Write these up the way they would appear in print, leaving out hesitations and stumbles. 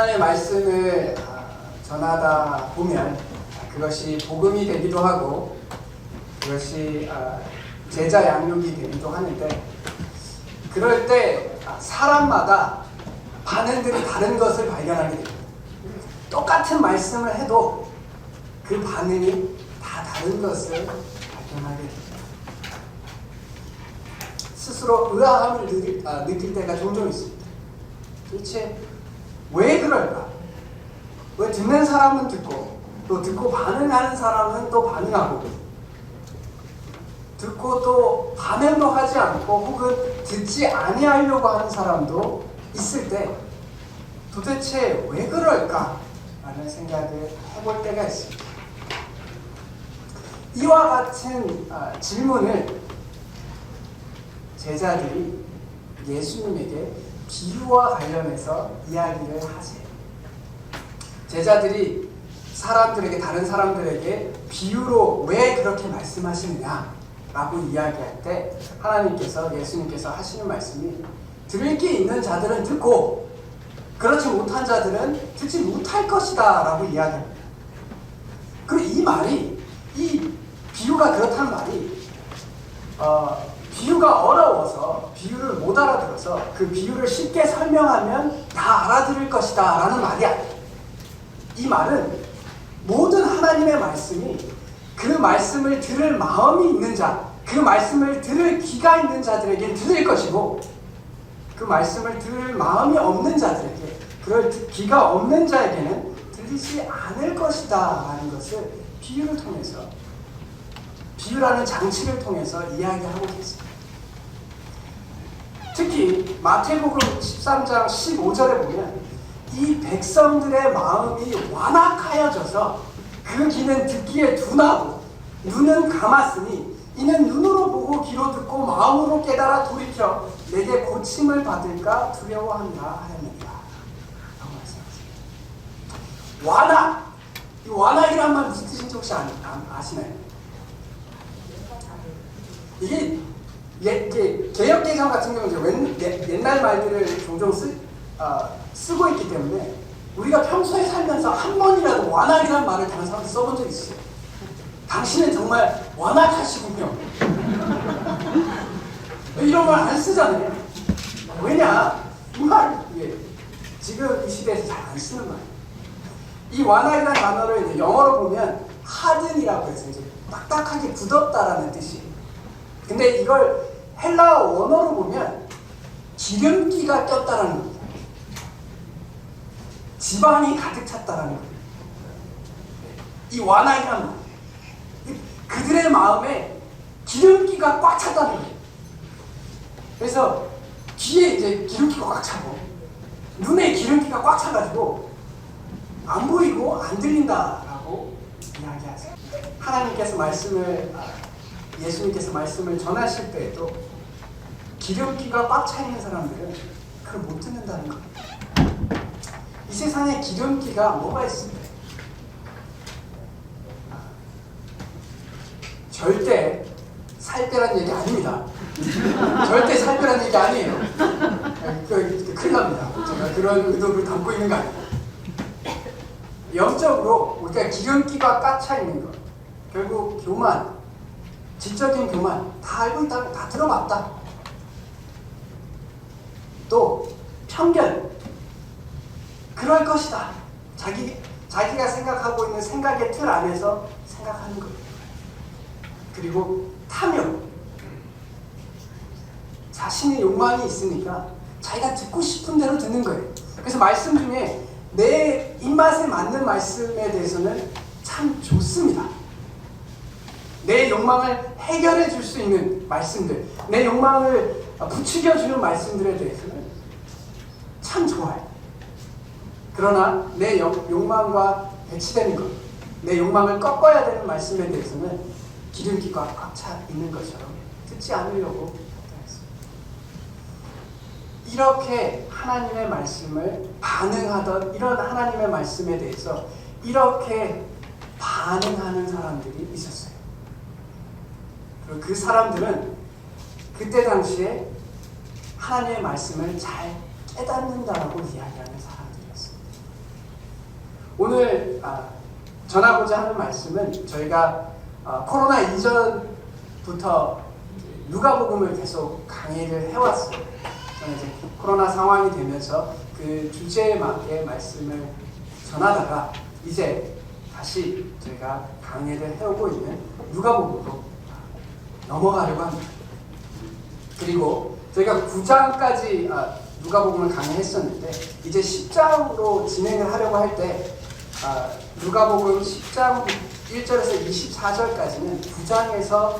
하나님의 말씀을 전하다 보면 그것이 복음이 되기도 하고 그것이 제자 양육이 되기도 하는데, 그럴 때 사람마다 반응들이 다른 것을 발견하게 됩니다. 똑같은 말씀을 해도 그 반응이 다 다른 것을 발견하게 됩니다. 스스로 의아함을 느낄 때가 종종 있습니다. 도대체 왜 그럴까? 왜 듣는 사람은 듣고 또 듣고 반응하는 사람은 또 반응하고, 듣고 또 반응도 하지 않고 혹은 듣지 아니하려고 하는 사람도 있을 때 도대체 왜 그럴까? 라는 생각을 해볼 때가 있습니다. 이와 같은 질문을 제자들이 예수님에게 비유와 관련해서 이야기를 하세요. 제자들이 다른 사람들에게 비유로 왜 그렇게 말씀하시느냐 라고 이야기할 때 예수님께서 하시는 말씀이, 들을 게 있는 자들은 듣고 그렇지 못한 자들은 듣지 못할 것이다 라고 이야기합니다. 그리고 이 비유가 그렇다는 말이 비유가 어려워서 비유를 못 알아들어서 그 비유를 쉽게 설명하면 다 알아들을 것이다 라는 말이 아니에요. 이 말은 모든 하나님의 말씀이 그 말씀을 들을 마음이 있는 자, 그 말씀을 들을 귀가 있는 자들에게 들릴 것이고, 그 말씀을 들을 마음이 없는 자들에게, 그럴 귀가 없는 자에게는 들리지 않을 것이다 라는 것을 비유라는 장치를 통해서 이야기하고 계십니다. 특히 마태복음 13장 15절에 보면 이 백성들의 마음이 완악하여져서 그 귀는 듣기에 둔하고 눈은 감았으니 이는 눈으로 보고 귀로 듣고 마음으로 깨달아 돌이켜 내게 고침을 받을까 두려워한다 하였느니라 라고 말씀하십니다. 완악! 이 완악이란 말 무슨 뜻인지 혹시 아시나요? 이게 개역개정 같은 경우는 옛날 말들을 종종 쓰고 있기 때문에 우리가 평소에 살면서 한 번이라도 완악이라는 말을 다른 사람한테 써본 적이 있어요. 당신은 정말 완악하시군요. 이런 말 안 쓰잖아요. 왜냐? 이 말 지금 이 시대에서 잘 안 쓰는 말이에요. 이 완악이라는 단어를 이제 영어로 보면 harden이라고 해서 이제 딱딱하게 굳었다라는 뜻이에요. 근데 이걸 헬라어 원어로 보면 기름기가 꼈다라는 겁니다. 지방이 가득 찼다라는 겁니다. 이 완악이란 말, 그들의 마음에 기름기가 꽉 찼다는 거예요. 그래서 귀에 이제 기름기가 꽉 차고 눈에 기름기가 꽉 차가지고 안 보이고 안 들린다라고 이야기하세요. 예수님께서 말씀을 전하실 때에도 기름기가 꽉 차 있는 사람들은 그걸 못 듣는다는 거예요. 이 세상에 기름기가 뭐가 있습니까? 절대 살 빼라는 얘기 아닙니다. 절대 살 빼라는 얘기 아니에요. 큰일 납니다. 제가 그런 의도를 담고 있는 거 아니에요. 영적으로 우리가 기름기가 꽉 차 있는 것, 결국 교만, 지적인 교만 다 알고 있다, 다 들어봤다. 또 편견, 그럴 것이다. 자기가 생각하고 있는 생각의 틀 안에서 생각하는 거예요. 그리고 탐욕, 자신의 욕망이 있으니까 자기가 듣고 싶은 대로 듣는 거예요. 그래서 말씀 중에 내 입맛에 맞는 말씀에 대해서는 참 좋습니다. 내 욕망을 해결해 줄 수 있는 말씀들, 내 욕망을 부추겨 주는 말씀들에 대해서는 참 좋아요. 그러나 내 욕망과 배치되는 것, 내 욕망을 꺾어야 되는 말씀에 대해서는 기름기가 꽉 차 있는 것처럼 듣지 않으려고 했습니다. 이렇게 하나님의 말씀을 반응하던 이런 하나님의 말씀에 대해서 이렇게 반응하는 사람들이 있었어요. 그리고 그 사람들은 그때 당시에 하나님의 말씀을 잘 깨닫는다라고 이야기하는 사람들이었습니다. 오늘 전하고자 하는 말씀은 저희가 코로나 이전부터 누가복음을 계속 강의를 해왔어요. 저는 이제 코로나 상황이 되면서 그 주제에 맞게 말씀을 전하다가 이제 다시 저희가 강의를 해오고 있는 누가복음으로 넘어가려고 합니다. 그리고 저희가 9장까지 누가복음을 강의했었는데 이제 10장으로 진행을 하려고 할 때 누가복음 10장 1절에서 24절까지는 9장에서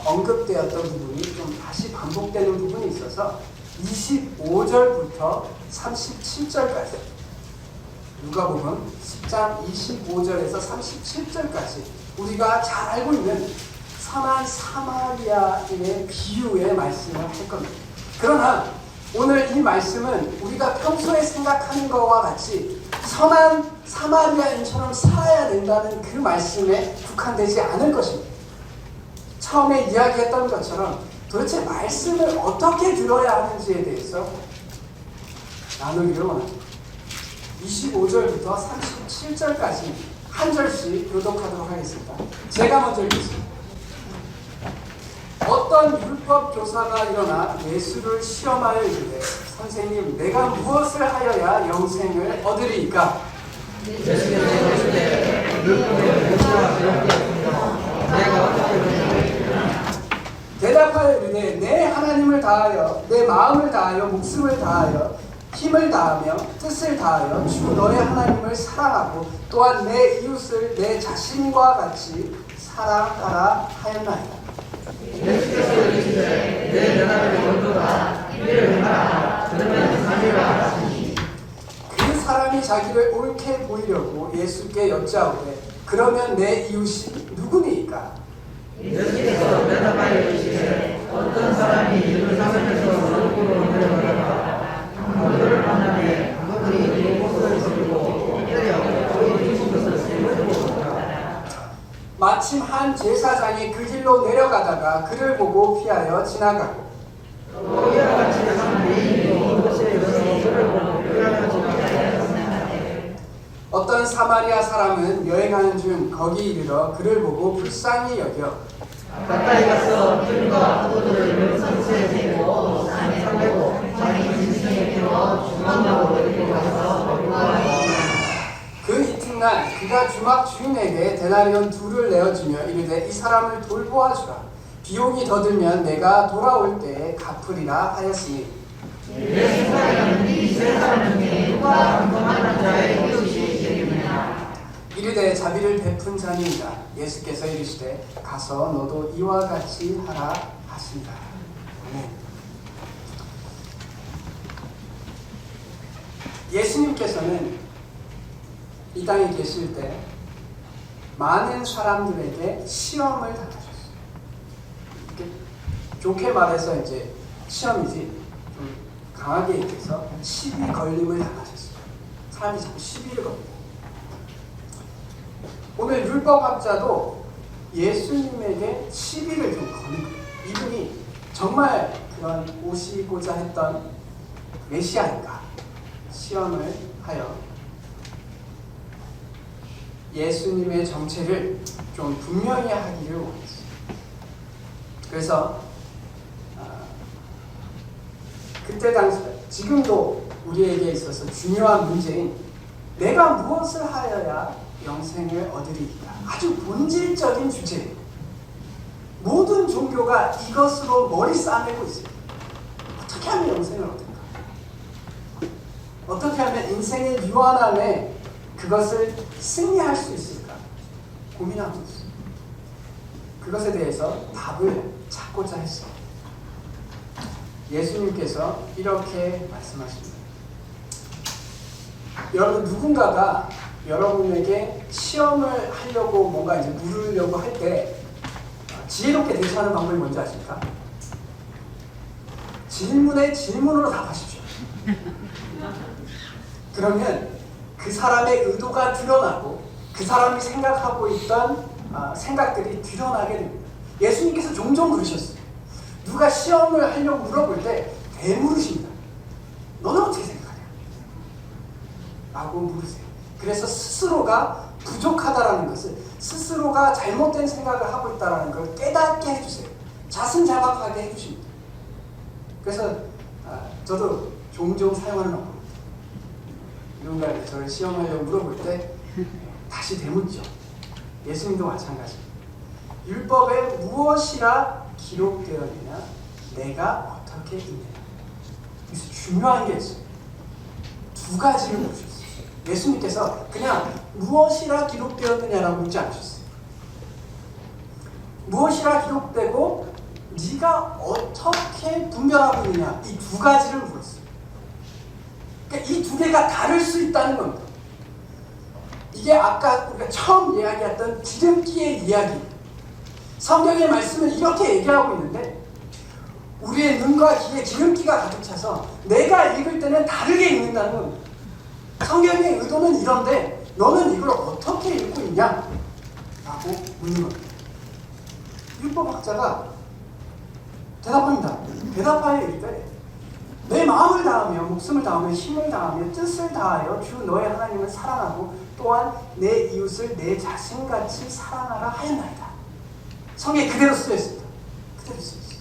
언급되었던 부분이 좀 다시 반복되는 부분이 있어서 25절부터 37절까지 누가복음 10장 25절에서 37절까지 우리가 잘 알고 있는 선한 사마리아인의 비유의 말씀을 할 겁니다. 그러나 오늘 이 말씀은 우리가 평소에 생각하는 것과 같이 선한 사마리아인처럼 살아야 된다는 그 말씀에 국한되지 않을 것입니다. 처음에 이야기했던 것처럼 도대체 말씀을 어떻게 들어야 하는지에 대해서 나누기를 원합니다. 25절부터 37절까지 한 절씩 교독하도록 하겠습니다. 제가 먼저 읽겠습니다. 어떤 율법 교사가 일어나 예수를 시험하여 이르되 선생님 내가 무엇을 하여야 영생을 얻으리이까? 대답하여 이르되 내 하나님을 다하여 내 마음을 다하여 목숨을 다하여 힘을 다하며 뜻을 다하여 주 너의 하나님을 사랑하고 또한 내 이웃을 내 자신과 같이 사랑하라 하였나이다. 예수께서 이르시되 내 나라를 원도다 이를 행하라 그러면 상해가 하시니 그 사람이 자기를 옳게 보이려고 예수께 여짜오되 그러면 내 이웃이 누구니까? 예수께서 대답하여 이르시되 어떤 사람이 예루살렘에서 거룩으로 내려가다가 강도를 만나매 그들이 옷을 들고 때려 거의 죽은 것을 세우고 마침 한 제사장이 그 길로 내려가다가 그를 보고 피하여 지나가고 또 이와 같이 한 레위인이 이곳에 이르러 그를 보고 피하여 지나가고 어떤 사마리아 사람은 여행하는 중 거기 이르러 그를 보고 불쌍히 여겨 가까이 가서 풀과 포도를 상처에 대고 산에 살고 자기 짐승에 태워 중앙으로 데리고 가서 먹으라. 그 이튿날 그가 주막 주인에게 데나리온 2를 내어주며 이르되 이 사람을 돌보아 주라. 비용이 더 들면 내가 돌아올 때에 갚으리라 하였으니 내 생각에는 이 세 사람 중에 누가 공경하는 자의 이웃이 되겠느냐. 이르되 자비를 베푼 자니이다. 예수께서 이르시되 가서 너도 이와 같이 하라 하신다. 아멘. 예수님께서는 이 땅에 계실 때 많은 사람들에게 시험을 당하셨어요. 좋게 말해서 이제 시험이지 좀 강하게 얘기해서 시비 걸림을 당하셨어요. 사람이 자꾸 시비를 겁니다. 오늘 율법학자도 예수님에게 시비를 좀 거는 거예요. 이분이 정말 그런 오시고자 했던 메시아인가 시험을 하여 예수님의 정체를 좀 분명히 하기를 원했어요. 그래서 그때 당시 지금도 우리에게 있어서 중요한 문제인 내가 무엇을 하여야 영생을 얻으리이까 아주 본질적인 주제예요. 모든 종교가 이것으로 머리 싸매고 있어요. 어떻게 하면 영생을 얻을까? 어떻게 하면 인생의 유한함에 그것을 승리할 수 있을까? 고민하고 있어요. 그것에 대해서 답을 찾고자 했어요. 예수님께서 이렇게 말씀하십니다. 여러분 누군가가 여러분에게 시험을 하려고 뭔가 이제 물으려고 할 때 지혜롭게 대처하는 방법이 뭔지 아십니까? 질문에 질문으로 답하십시오. 그러면 그 사람의 의도가 드러나고 그 사람이 생각하고 있던 생각들이 드러나게 됩니다. 예수님께서 종종 그러셨어요. 누가 시험을 하려고 물어볼 때 대물으십니다. 너는 어떻게 생각하냐? 라고 물으세요. 그래서 스스로가 부족하다라는 것을, 스스로가 잘못된 생각을 하고 있다는 걸 깨닫게 해주세요. 자승자박하게 해주십니다. 그래서 저도 종종 사용하는 방법입니다. 누군가 저를 시험하려고 물어볼 때 다시 되묻죠. 예수님도 마찬가지입니다. 율법에 무엇이라 기록되었느냐, 내가 어떻게 있느냐. 그래서 중요한 게 있어요. 두 가지를 묻으셨어요. 예수님께서 그냥 무엇이라 기록되었느냐라고 묻지 않으셨어요. 무엇이라 기록되고 네가 어떻게 분별하고 있느냐, 이 두 가지를 물었어요. 그러니까 이 두 개가 다를 수 있다는 겁니다. 이게 아까 우리가 처음 이야기했던 기름기의 이야기. 성경의 말씀은 이렇게 얘기하고 있는데 우리의 눈과 귀에 기름기가 가득 차서 내가 읽을 때는 다르게 읽는다는 겁니다. 성경의 의도는 이런데 너는 이걸 어떻게 읽고 있냐? 라고 묻는 겁니다. 율법학자가 대답합니다. 대답하여 이르되 내 마음을 다하며 목숨을 다하며 힘을 다하며 뜻을 다하여 주 너의 하나님을 사랑하고 또한 내 이웃을 내 자신같이 사랑하라 하였나이다. 성경에 그대로 쓰여 있습니다. 그대로 쓰여 있습니다.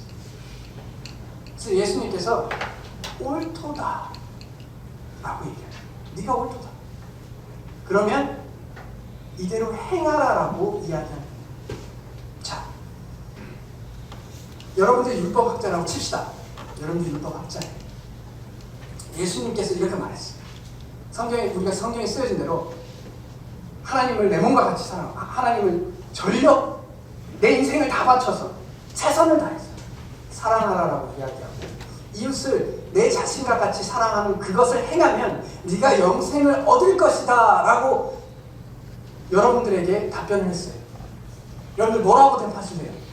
그래서 예수님께서 옳도다 라고 얘기해요. 네가 옳도다. 그러면 이대로 행하라라고 이야기합니다. 자, 여러분들 율법학자라고 칩시다. 여러분들 율법학자예요. 예수님께서 이렇게 말했어요. 우리가 성경에 쓰여진 대로 하나님을 내 몸과 같이 사랑, 하나님을 전력, 내 인생을 다 바쳐서 최선을 다해서 사랑하라라고 이야기하고, 이웃을 내 자신과 같이 사랑하는 그것을 행하면 네가 영생을 얻을 것이다 라고 여러분들에게 답변을 했어요. 여러분들 뭐라고 대답하실래요?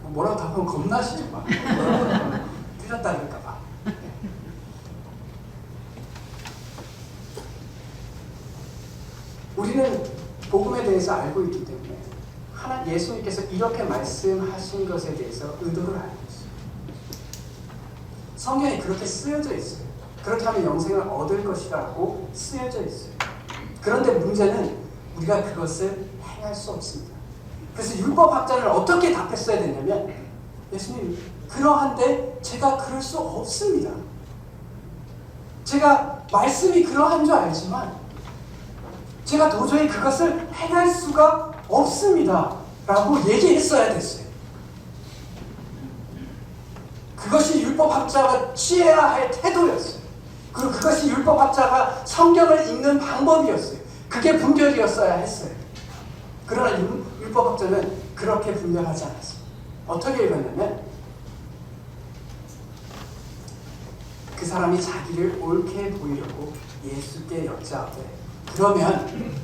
뭐라고 답하면 겁나시죠? 막 틀렸다 그럴까봐. 우리는 복음에 대해서 알고 있기 때문에 예수님께서 이렇게 말씀하신 것에 대해서 의도를 알고 있어요. 성경에 그렇게 쓰여져 있어요. 그렇게 하면 영생을 얻을 것이라고 쓰여져 있어요. 그런데 문제는 우리가 그것을 행할 수 없습니다. 그래서 율법학자는 어떻게 답했어야 됐냐면, 예수님, 그러한데 제가 그럴 수 없습니다. 제가 말씀이 그러한 줄 알지만 제가 도저히 그것을 행할 수가 없습니다 라고 얘기했어야 됐어요. 그것이 율법학자가 취해야 할 태도였어요. 그리고 그것이 율법학자가 성경을 읽는 방법이었어요. 그게 분별이었어야 했어요. 그러나 율법학자는 그렇게 분별하지 않았어요. 어떻게 읽었냐면, 그 사람이 자기를 옳게 보이려고 예수께 여짜오되 그러면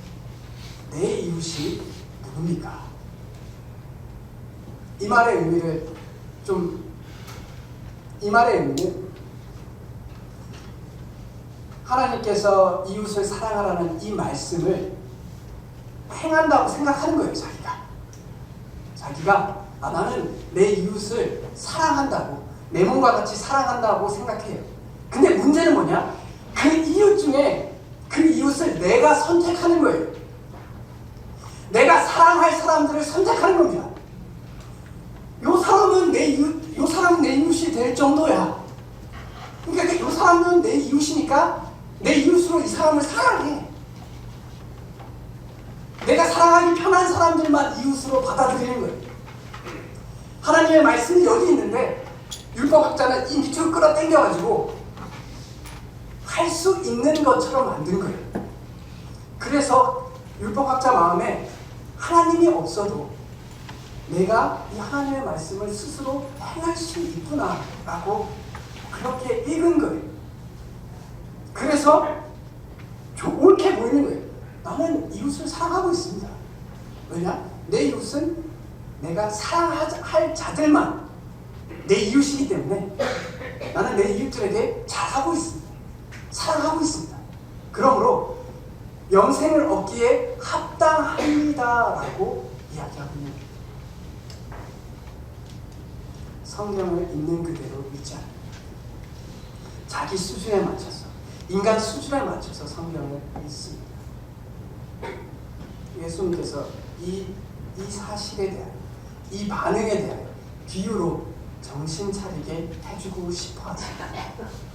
내 이웃이 누굽니까? 이 말의 의미는 하나님께서 이웃을 사랑하라는 이 말씀을 행한다고 생각하는 거예요. 자기가 나는 내 이웃을 사랑한다고, 내 몸과 같이 사랑한다고 생각해요. 근데 문제는 뭐냐? 그 이웃 중에 그 이웃을 내가 선택하는 거예요. 내가 사랑할 사람들을 선택하는 겁니다. 요 사람은 내 이웃이 될 정도야. 그러니까 요 사람은 내 이웃이니까 내 이웃으로 이 사람을 사랑해. 내가 사랑하기 편한 사람들만 이웃으로 받아들이는 거예요. 하나님의 말씀이 여기 있는데 율법학자는 이 밑으로 끌어당겨가지고 할 수 있는 것처럼 만든 거예요. 그래서 율법학자 마음에 하나님이 없어도 내가 이 하나님의 말씀을 스스로 행할 수 있구나 라고 그렇게 읽은 거예요. 그래서 옳게 보이는 거예요. 나는 이웃을 사랑하고 있습니다. 왜냐? 내 이웃은 내가 사랑할 자들만 내 이웃이기 때문에 나는 내 이웃들에게 잘하고 있습니다. 사랑하고 있습니다. 그러므로 영생을 얻기에 합당합니다라고 이야기하고 있는 거예요. 성경을 있는 그대로 읽지 않아요. 자기 수준에 맞춰서, 인간 수준에 맞춰서 성경을 읽습니다. 예수님께서 이 사실에 대한, 이 반응에 대한 비유로 정신 차리게 해주고 싶어 하십니다.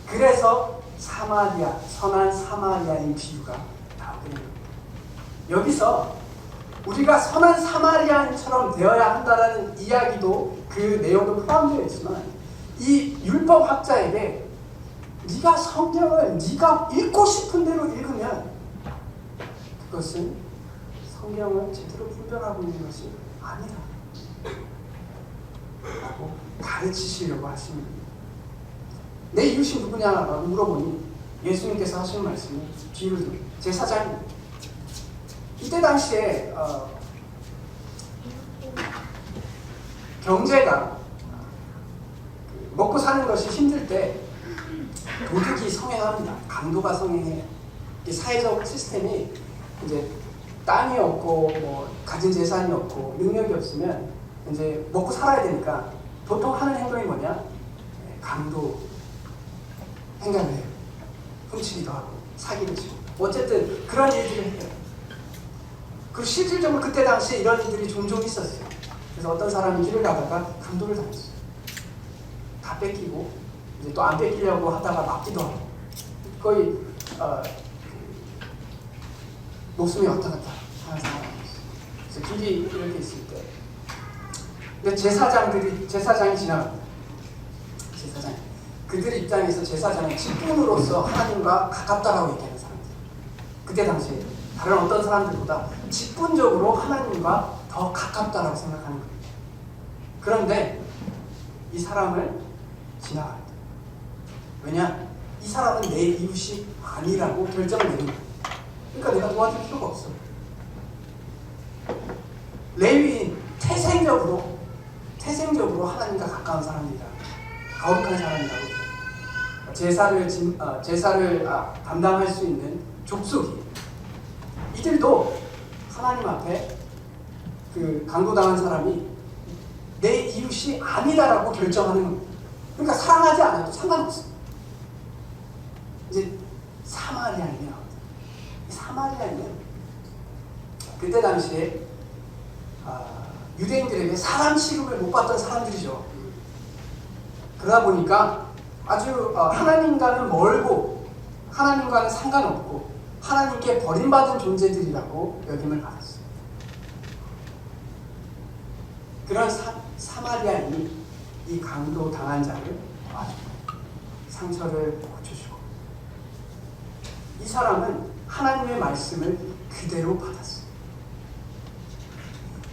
그래서 사마리아, 선한 사마리아인 비유가 나오게 됩니다. 여기서 우리가 선한 사마리아인처럼 되어야 한다는 이야기도 그 내용도 포함되어 있지만, 이 율법학자에게 네가 성경을 네가 읽고 싶은 대로 읽으면 그것은 성경을 제대로 분별하고 있는 것이 아니다 라고 가르치시려고 하십니다. 내 이웃이 누구냐라고 물어보니 예수님께서 하시는 말씀이 비유를 듭니다. 제사장입니다. 이때 당시에 경제가 먹고 사는 것이 힘들 때 도둑이 성행합니다. 강도가 성행해요. 사회적 시스템이 이제 땅이 없고 뭐 가진 재산이 없고 능력이 없으면 이제 먹고 살아야 되니까 보통 하는 행동이 뭐냐? 강도 행각을 해요. 훔치기도 하고 사기를 치고 어쨌든 그런 일들을 해요. 그리고 실질적으로 그때 당시에 이런 일들이 종종 있었어요. 그래서 어떤 사람이 길을 가다가 강도를 당했어요. 다 뺏기고 이제 또 안 뺏기려고 하다가 맞기도 하고 거의 목숨이 왔다 갔다 하는 상황이었어요. 그래서 길이 이렇게 있을 때 근데 제사장이 지나갑니다. 제사장 그들 입장에서 제사장은 직분으로서 하나님과 가깝다라고 얘기하는 사람들. 그때 당시에 다른 어떤 사람들보다 직분적으로 하나님과 더 가깝다라고 생각하는 거예요. 그런데 이 사람을 지나갑니다. 왜냐? 이 사람은 내 이웃이 아니라고 결정을 내는 거예요. 그러니까 내가 도와줄 필요가 없어. 레위인 태생적으로 하나님과 가까운 사람이다. 거룩한 사람이라고. 제사를 담당할 수 있는 족속이. 이들도 하나님 앞에 그 강도당한 사람이 내 이웃이 아니다라고 결정하는 겁니다. 그러니까 사랑하지 않아도 상관없어. 이제 사마리아인이 나옵니다. 사마리아인은 그때 당시에 유대인들에게 사람 취급을 못 받던 사람들이죠. 그러다 보니까 아주 하나님과는 멀고 하나님과는 상관없고 하나님께 버림받은 존재들이라고 여김을 받았어요. 그런 사마리아인이 이 강도 당한 자를 도와주고 상처를 고쳐주고 이 사람은 하나님의 말씀을 그대로 받았어요.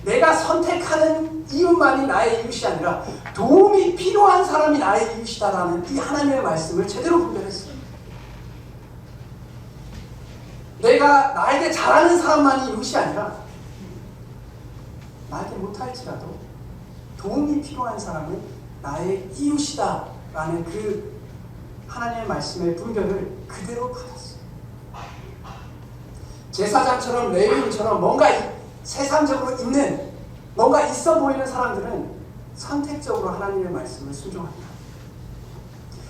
내가 선택하는 이웃만이 나의 이웃이 아니라 도움이 필요한 사람이 나의 이웃이다라는 이 하나님의 말씀을 제대로 분별했어요. 내가 나에게 잘하는 사람만이 이웃이 아니라 나에게 못할지라도 도움이 필요한 사람은 나의 이웃이다라는 그 하나님의 말씀의 분별을 그대로 받았어요. 제사장처럼 레위인처럼 뭔가 세상적으로 있는 뭔가 있어 보이는 사람들은 선택적으로 하나님의 말씀을 순종합니다.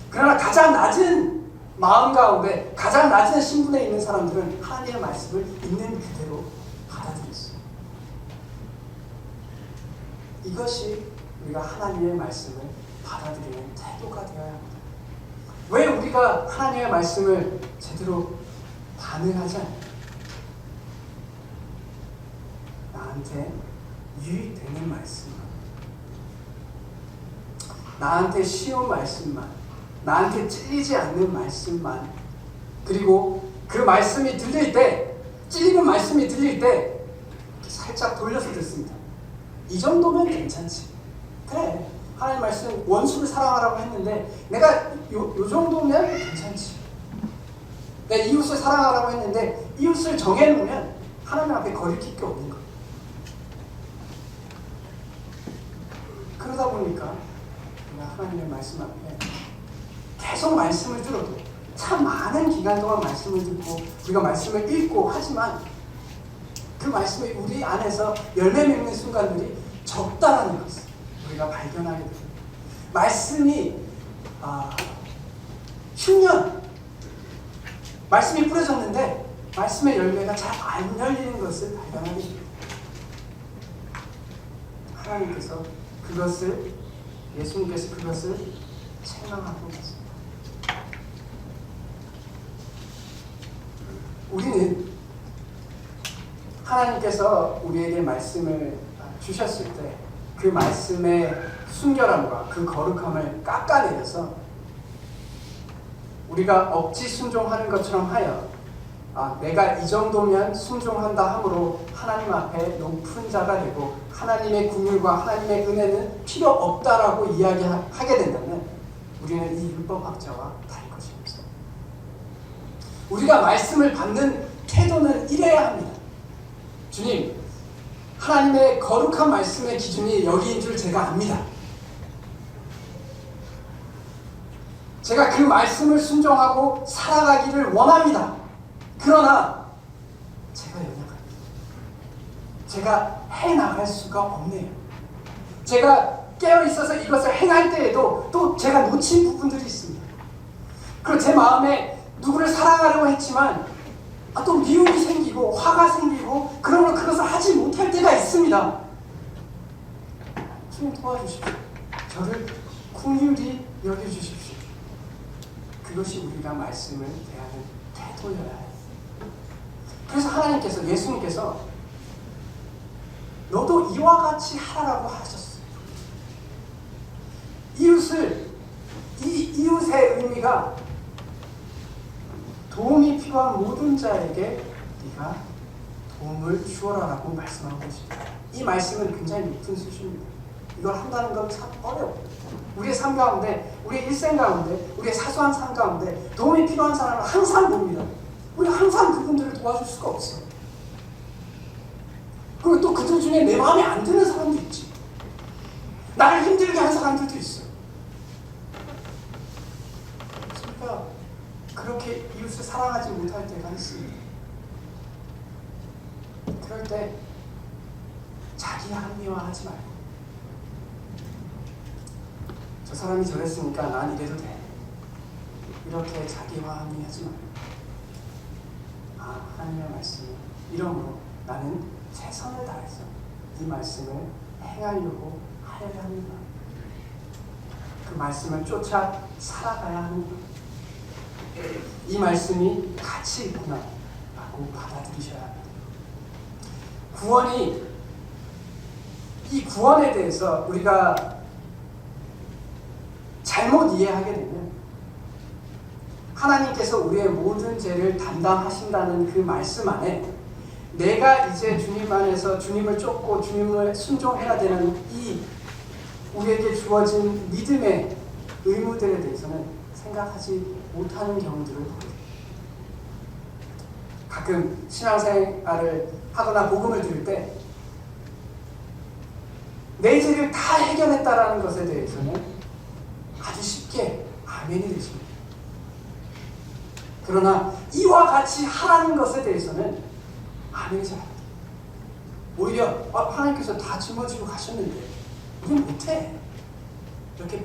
그러나 가장 낮은 마음 가운데 가장 낮은 신분에 있는 사람들은 하나님의 말씀을 있는 그대로 받아들였어요. 이것이 우리가 하나님의 말씀을 받아들이는 태도가 되어야 합니다. 왜 우리가 하나님의 말씀을 제대로 반응하지 않나요? 나한테 유익되는 말씀만, 나한테 쉬운 말씀만, 나한테 찔리지 않는 말씀만, 그리고 그 말씀이 들릴 때, 찔리는 말씀이 들릴 때 살짝 돌려서 듣습니다. 이 정도면 괜찮지. 그래, 하나님 말씀 원수를 사랑하라고 했는데 내가 요 정도면 괜찮지. 내가 이웃을 사랑하라고 했는데 이웃을 정해놓으면 하나님 앞에 거리낄 게 없는 거야. 그러다 보니까 우리가 하나님의 말씀 앞에 계속 말씀을 들어도 참 많은 기간 동안 말씀을 듣고 우리가 말씀을 읽고 하지만 그 말씀이 우리 안에서 열매 맺는 순간들이 적다라는 것을 우리가 발견하게 됩니다. 말씀이 10년 말씀이 뿌려졌는데 말씀의 열매가 잘 안 열리는 것을 발견하게 됩니다. 하나님께서 예수님께서 그것을 책망하고 계십니다. 우리는 하나님께서 우리에게 말씀을 주셨을 때 그 말씀의 순결함과 그 거룩함을 깎아내려서 우리가 억지 순종하는 것처럼 하여 내가 이 정도면 순종한다 함으로 하나님 앞에 높은 자가 되고 하나님의 긍휼과 하나님의 은혜는 필요 없다라고 이야기하게 된다면 우리는 이 율법학자와 다를 것입니다. 우리가 말씀을 받는 태도는 이래야 합니다. 주님, 하나님의 거룩한 말씀의 기준이 여기인 줄 제가 압니다. 제가 그 말씀을 순종하고 살아가기를 원합니다. 그러나 제가 연약합니다. 제가 해나갈 수가 없네요. 제가 깨어있어서 이것을 행할 때에도 또 제가 놓친 부분들이 있습니다. 그리고 제 마음에 누구를 사랑하려고 했지만 또 미움이 생기고 화가 생기고 그러면 그것을 하지 못할 때가 있습니다. 주님 도와주십시오. 저를 긍휼히 여겨주십시오. 그것이 우리가 말씀을 대하는 태도여야 해요. 그래서 하나님께서, 예수님께서 너도 이와 같이 하라고 하셨어요. 이웃의 의미가 도움이 필요한 모든 자에게 네가 도움을 주어라라고 말씀하고 계십니다. 이 말씀은 굉장히 높은 수준입니다. 이걸 한다는 건 참 어려워요. 우리의 삶 가운데, 우리의 일생 가운데, 우리의 사소한 삶 가운데 도움이 필요한 사람을 항상 봅니다. 우리가 항상 그분들을 도와줄 수가 없어요. 그리고 또 그들 중에 내 마음에 안 드는 사람도 있지. 나를 힘들게 하는 사람들도 있어요. 그러니까 그렇게 이웃을 사랑하지 못할 때가 있습니다. 그럴 때 자기 합리화하지 말고 저 사람이 저랬으니까 난 이래도 돼. 이렇게 자기와 합리하지 말고 하나님의 말씀을 이러므로 나는 최선을 다해서 이 말씀을 행하려고 하려고 합니다. 그 말씀을 쫓아 살아가야 합니다. 이 말씀이 가치 있구나 라고 받아들이셔야 합니다. 이 구원에 대해서 우리가 잘못 이해하게 되면 하나님께서 우리의 모든 죄를 담당하신다는 그 말씀 안에 내가 이제 주님 안에서 주님을 쫓고 주님을 순종해야 되는 이 우리에게 주어진 믿음의 의무들에 대해서는 생각하지 못하는 경우들을 보게 됩니다. 가끔 신앙생활을 하거나 복음을 들을 때 내 죄를 다 해결했다라는 것에 대해서는 아주 쉽게 아멘이 되십니다. 그러나 이와 같이 하라는 것에 대해서는 아멘이 잘 안 돼요. 오히려 하나님께서 다 짊어지고 가셨는데 우리는 못해. 이렇게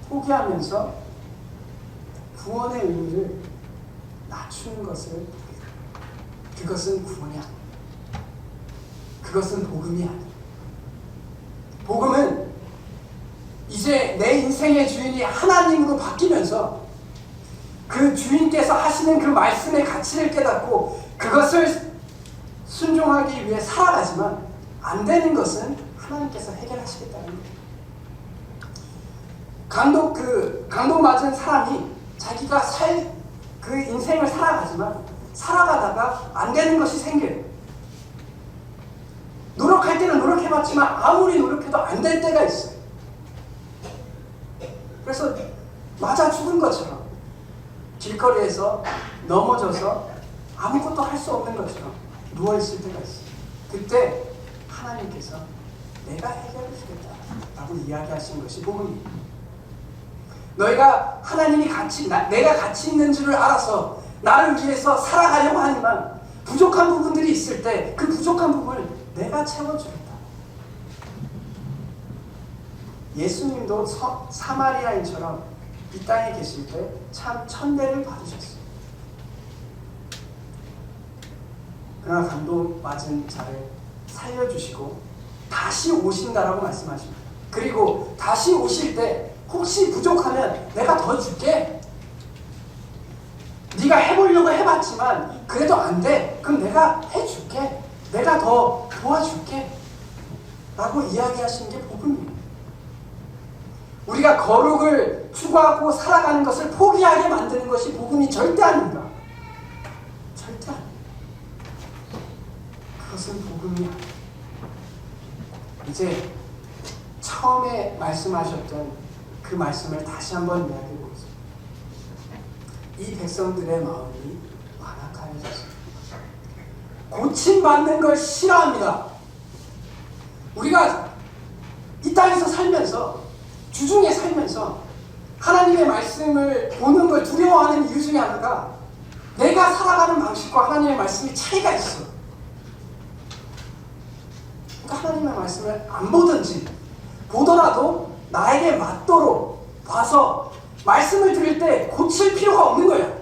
포기하면서 구원의 의미를 낮추는 것을 보게 됩니다. 그것은 구원이 아닙니다. 그것은 복음이 아닙니다. 복음은 이제 내 인생의 주인이 하나님으로 바뀌면서 그 주인께서 하시는 그 말씀의 가치를 깨닫고 그것을 순종하기 위해 살아가지만 안 되는 것은 하나님께서 해결하시겠다는 거예요. 강도 맞은 사람이 자기가 그 인생을 살아가지만 살아가다가 안 되는 것이 생겨요. 노력할 때는 노력해봤지만 아무리 노력해도 안 될 때가 있어요. 그래서 맞아 죽은 것처럼 길거리에서 넘어져서 아무것도 할 수 없는 것처럼 누워있을 때가 있어요. 그때 하나님께서 내가 해결해 주겠다라고 이야기하신 것이 복음입니다. 너희가 내가 가치 있는 줄을 알아서 나를 위해서 살아가려고 하지만 부족한 부분들이 있을 때 그 부족한 부분을 내가 채워주겠다. 예수님도 사마리아인처럼 이 땅에 계실 때 참 천대를 받으셨어요. 그러나 감동맞은 자를 살려주시고 다시 오신다라고 말씀하십니다. 그리고 다시 오실 때 혹시 부족하면 내가 더 줄게. 네가 해보려고 해봤지만 그래도 안 돼. 그럼 내가 해줄게. 내가 더 도와줄게. 라고 이야기하시는 게 복음입니다. 우리가 거룩을 추구하고 살아가는 것을 포기하게 만드는 것이 복음이 절대 아닙니다. 절대 아닙니다. 그것은 복음이 아닙니다. 이제 처음에 말씀하셨던 그 말씀을 다시 한번 이야기해 보겠습니다. 이 백성들의 마음이 완악하여졌습니다. 고침받는 걸 싫어합니다. 우리가 이 땅에서 살면서, 주중에 살면서 하나님의 말씀을 보는 걸 두려워하는 이유 중에 하나가 내가 살아가는 방식과 하나님의 말씀이 차이가 있어. 그러니까 하나님의 말씀을 안 보든지 보더라도 나에게 맞도록 봐서 말씀을 들을 때 고칠 필요가 없는 거야.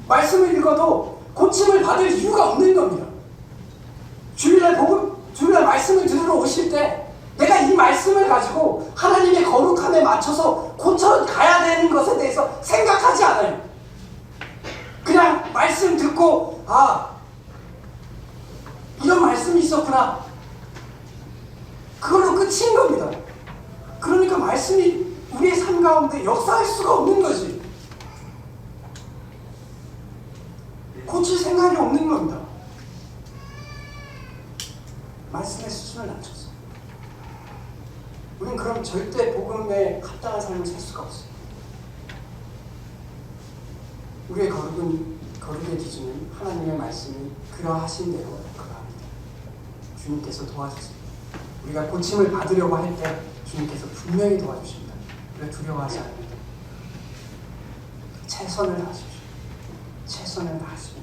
말씀을 읽어도 고침을 받을 이유가 없는 겁니다. 주일날 말씀을 들으러 오실 때 내가 이 말씀을 가지고 하나님의 거룩함에 맞춰서 고쳐가야 되는 것에 대해서 생각하지 않아요. 그냥 말씀 듣고 이런 말씀이 있었구나. 그걸로 끝인 겁니다. 그러니까 말씀이 우리의 삶 가운데 역사할 수가 없는 거지. 고칠 생각이 없는 겁니다. 말씀의 수준을 낮췄어. 우리는 그럼 절대 복음에 합당한 삶을 살 수가 없어요. 우리의 거룩의 기준은 하나님의 말씀이 그러하신 대로 그러합니다. 주님께서 도와주세요. 우리가 고침을 받으려고 할 때 주님께서 분명히 도와주십니다. 그래 두려워하지 않습니다. 최선을 다하십시오. 최선을 다하십시오.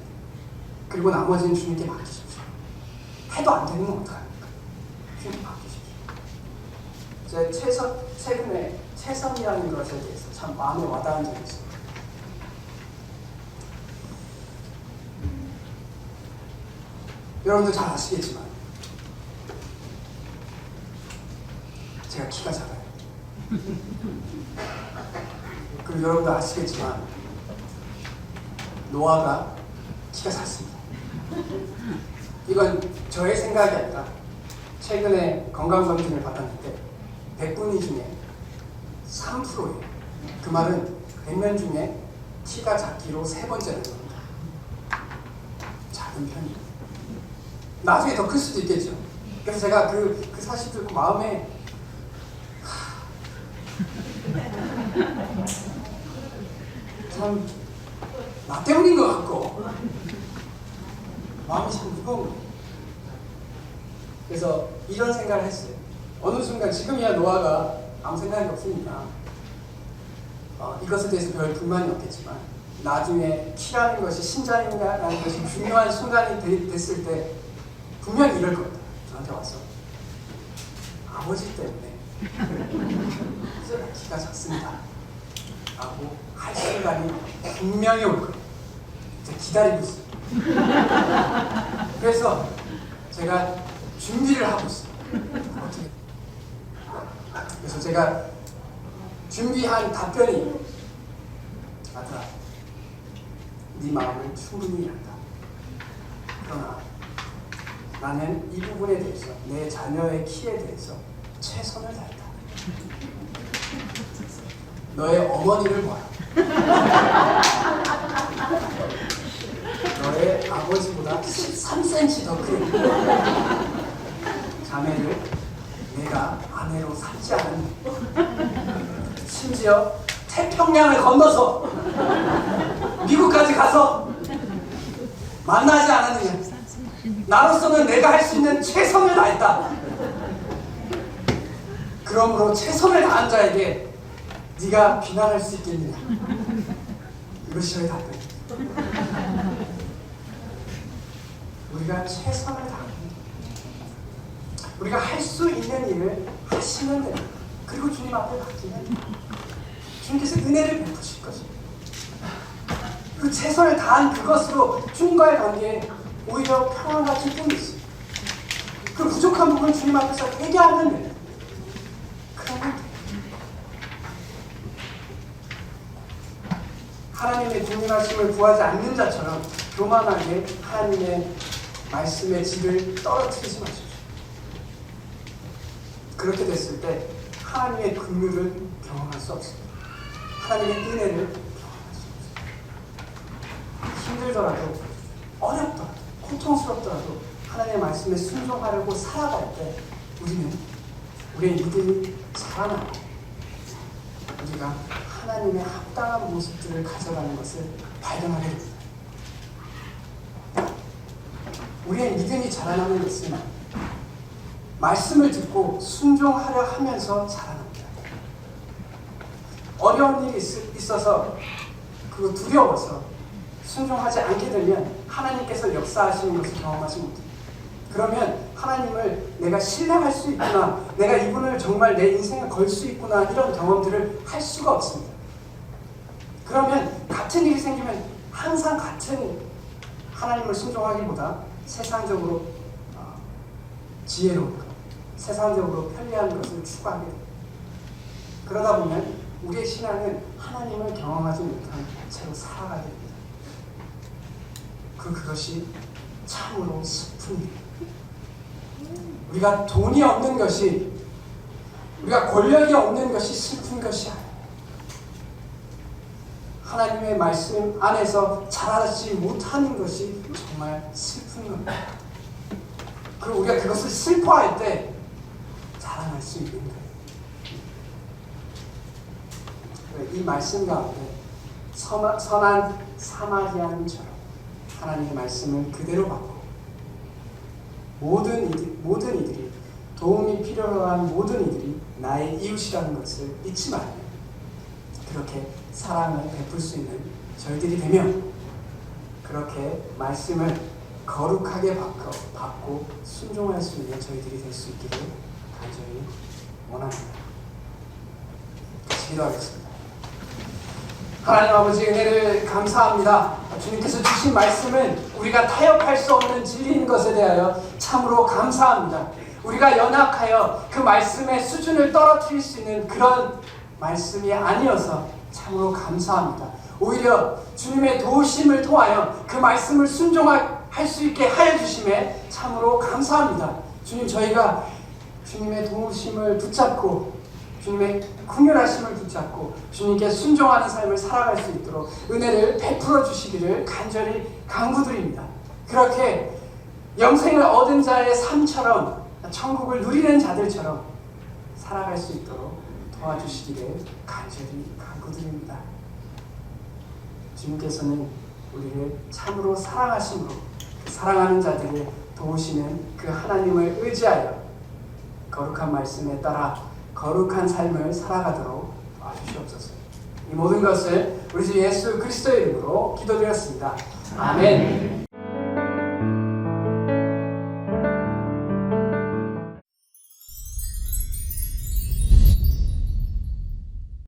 그리고 나머지는 주님께 맡기십시오. 해도 안 되는 건 어떡합니까? 주님께 맡기십시오. 제가 최근에 최선이라는 것에 대해서 참 마음에 와닿은 적이 있어요. 여러분들 잘 아시겠지만 제가 키가 작아요. 그리고 여러분도 아시겠지만 노아가 키가 작습니다. 이건 저의 생각이 아니라 최근에 건강검진을 받았는데 100분위 중에 3%예요. 그 말은 100명 중에 키가 작기로 3번째라는 겁니다. 작은 편이에요. 나중에 더 클 수도 있겠죠. 그래서 제가 그 사실 듣고 마음에 참 나 때문인 것 같고 마음이 참 무거운 거예요. 그래서 이런 생각을 했어요. 어느 순간 지금이야 노아가 아무 생각이 없으니까 이것에 대해서 별 불만이 없겠지만 나중에 키라는 것이 신자인가라는 것이 중요한 순간이 됐을 때 분명히 이럴 겁니다. 저한테 와서 아버지 때문에 제가 키가 작습니다 라고 할 순간이 분명히 올 거예요. 제가 기다리고 있어요. 그래서 제가 준비를 하고 있어요. 어떻게? 그래서 제가 준비한 답변이 아들아, 네 마음을 충분히 이해한다. 그러나 나는 이 부분에 대해서 내 자녀의 키에 대해서 최선을 다했다. 너의 어머니를 봐라. 너의 아버지보다 13cm 더 큰 자매를 내가 아내로 삼지 않았니? 심지어 태평양을 건너서 미국까지 가서 만나지 않았느냐? 나로서는 내가 할 수 있는 최선을 다했다. 그러므로 최선을 다한 자에게 네가 비난할 수 있겠느냐? 이것이 저의 답변입니다. 우리가 최선을 다합니다. 우리가 할 수 있는 일을 하시면 됩니다. 그리고 주님 앞에 맡기면 주님께서 은혜를 베푸실 것입니다. 그 최선을 다한 그것으로 주님과의 관계에 오히려 평안과 기쁨이 있어요. 그 부족한 부분 주님 앞에서 회개하면 돼요. 그러면 돼요. 하나님의 동일하심을 구하지 않는 자처럼 교만하게 하나님의 말씀의 질을 떨어뜨리지 마십시오. 그렇게 됐을 때 하나님의 긍휼을 경험할 수 없습니다. 하나님의 은혜를 경험할 수 없습니다. 힘들더라도 어렵더라도 고통스럽더라도 하나님의 말씀에 순종하려고 살아갈 때 우리의 믿음이 자라나고 우리가 하나님의 합당한 모습들을 가져가는 것을 발견하게 됩니다. 우리의 믿음이 자라나는 것은 말씀을 듣고 순종하려 하면서 자라납니다. 어려운 일이 있어서 그거 두려워서 순종하지 않게 되면 하나님께서 역사하시는 것을 경험하지 못해요. 그러면 하나님을 내가 신뢰할 수 있구나, 내가 이분을 정말 내 인생에 걸 수 있구나, 이런 경험들을 할 수가 없습니다. 그러면 같은 일이 생기면 항상 같은 하나님을 순종하기보다 세상적으로 지혜로운 것, 세상적으로 편리한 것을 추구하게 됩니다. 그러다 보면 우리의 신앙은 하나님을 경험하지 못한 채로 살아가게 됩니다. 그것이 참으로 슬픈 일입니다. 우리가 돈이 없는 것이, 우리가 권력이 없는 것이 슬픈 것이 아니에요. 하나님의 말씀 안에서 자라지 못하는 것이 정말 슬픈 겁니다. 그리고 우리가 그것을 슬퍼할 때 자라날 수 있는 거예요. 이 말씀 가운데 선한 사마리아인처럼 하나님의 말씀을 그대로 받고 모든 이들이 도움이 필요한 모든 이들이 나의 이웃이라는 것을 잊지 말아요. 그렇게 사랑을 베풀 수 있는 저희들이 되면 그렇게 말씀을 거룩하게 받고 순종할 수 있는 저희들이 될 수 있기를 간절히 원합니다. 같이 기도하겠습니다. 하나님 아버지, 은혜를 감사합니다. 주님께서 주신 말씀은 우리가 타협할 수 없는 진리인 것에 대하여 참으로 감사합니다. 우리가 연약하여 그 말씀의 수준을 떨어뜨릴 수 있는 그런 말씀이 아니어서 참으로 감사합니다. 오히려 주님의 도우심을 통하여 그 말씀을 순종할 수 있게 하여 주심에 참으로 감사합니다. 주님, 저희가 주님의 도우심을 붙잡고 주님의 긍휼하심을 붙잡고 주님께 순종하는 삶을 살아갈 수 있도록 은혜를 베풀어 주시기를 간절히 간구드립니다. 그렇게 영생을 얻은 자의 삶처럼, 천국을 누리는 자들처럼 살아갈 수 있도록 도와주시기를 간절히 간구드립니다. 주님께서는 우리를 참으로 사랑하심으로 그 사랑하는 자들을 도우시는 그 하나님을 의지하여 거룩한 말씀에 따라 거룩한 삶을 살아가도록 도와주시옵소서. 이 모든 것을 우리 주 예수 그리스도의 이름으로 기도드렸습니다. 아멘.